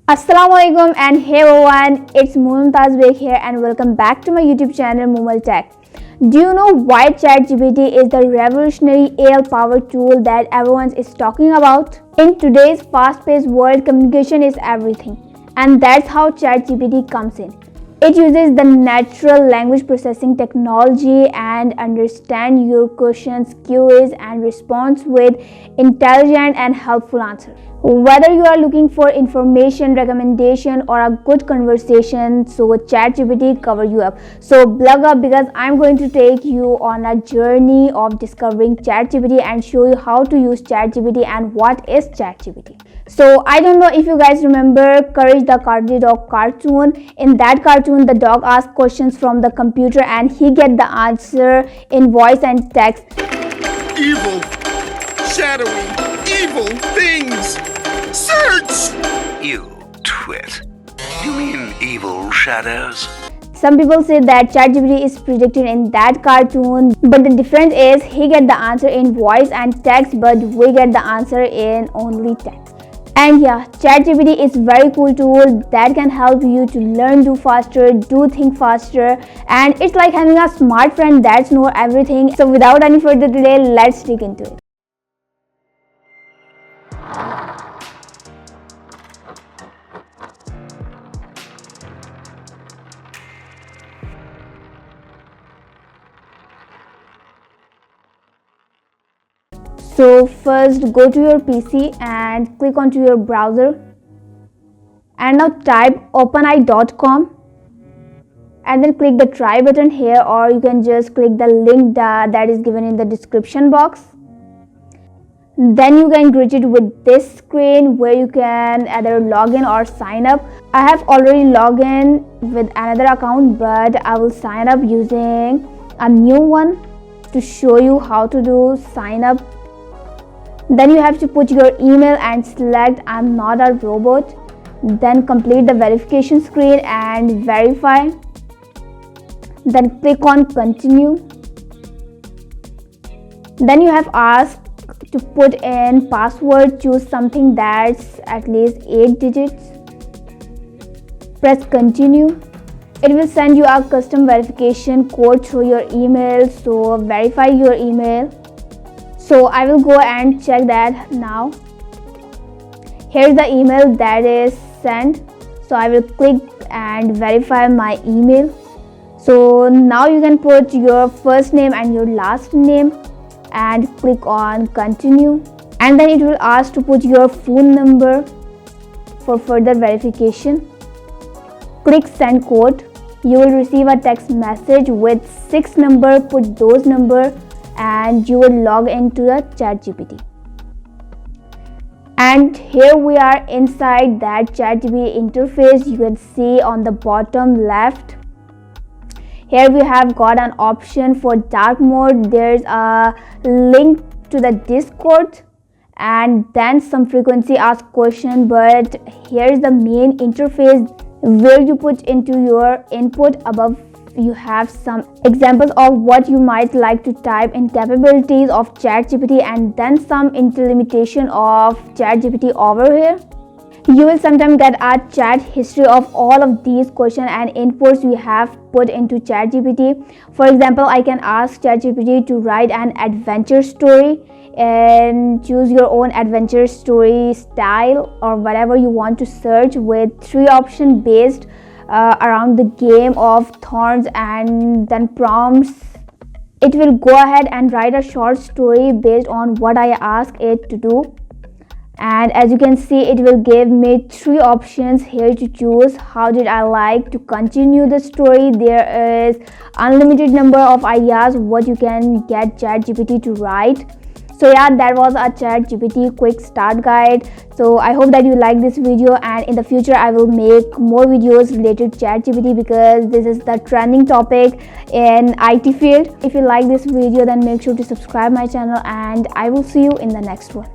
Assalamualaikum and hey everyone, it's Mumtaz Beg here and welcome back to my YouTube channel Mumal Tech. Do you know why Chatgpt is the revolutionary AI-powered tool that everyone is talking about? In today's fast-paced world, communication is everything, and that's how Chatgpt comes in. It uses the natural language processing technology and understands your questions, queries, and responds with intelligent and helpful answers. Whether you are looking for information, recommendation, or a good conversation, so Chatgpt cover you up. So plug up because I'm going to take you on a journey of discovering Chatgpt and show you how to use Chatgpt and what is Chatgpt. So I don't know if you guys remember Courage the Cowardly Dog cartoon. In that cartoon, the dog asks questions from the computer and he get the answer in voice and text. Evil, shadowy, evil things. Search! You twit. You mean evil shadows? Some people say that Chatgpt is predicted in that cartoon, but the difference is he get the answer in voice and text, but we get the answer in only text. And yeah, Chatgpt is very cool tool that can help you to learn, do faster, do think faster, and it's like having a smart friend that knows everything. So without any further delay, let's dig into it. So first go to your PC and click onto your browser and now type openai.com and then click the try button here, or you can just click the link that is given in the description box. Then you can greet it with this screen where you can either log in or sign up. I have already logged in with another account, but I will sign up using a new one to show you how to do sign up. Then you have to put your email and select I'm not a robot. Then complete the verification screen and verify. Then click on continue. Then you have asked to put in password. Choose something that's at least 8 digits. Press continue. It will send you a custom verification code through your email, so verify your email. So I will go and check that now. Here's the email that is sent. So I will click and verify my email. So now you can put your first name and your last name and click on continue. And then it will ask to put your phone number for further verification. Click send code. You will receive a text message with 6 numbers. Put those numbers and you will log into the Chatgpt. And here we are inside that Chatgpt interface. You can see on the bottom left, here we have got an option for dark mode. There's a link to the Discord and then some frequency asked question, but here's the main interface where you put into your input. Above you have some examples of what you might like to type in capabilities of Chatgpt, and then some limitation of Chatgpt over here. You will sometimes get a chat history of all of these questions and inputs we have put into Chatgpt. For example, I can ask Chatgpt to write an adventure story and choose your own adventure story style or whatever you want to search, with 3 options based around the Game of Thrones and then prompts. It will go ahead and write a short story based on what I ask it to do. And as you can see, it will give me 3 options here to choose. How did I like to continue the story? There is unlimited number of ideas what you can get Chatgpt to write. So yeah, that was a Chatgpt quick start guide. So I hope that you like this video, and in the future I will make more videos related to Chatgpt because this is the trending topic in IT field. If you like this video, then make sure to subscribe my channel and I will see you in the next one.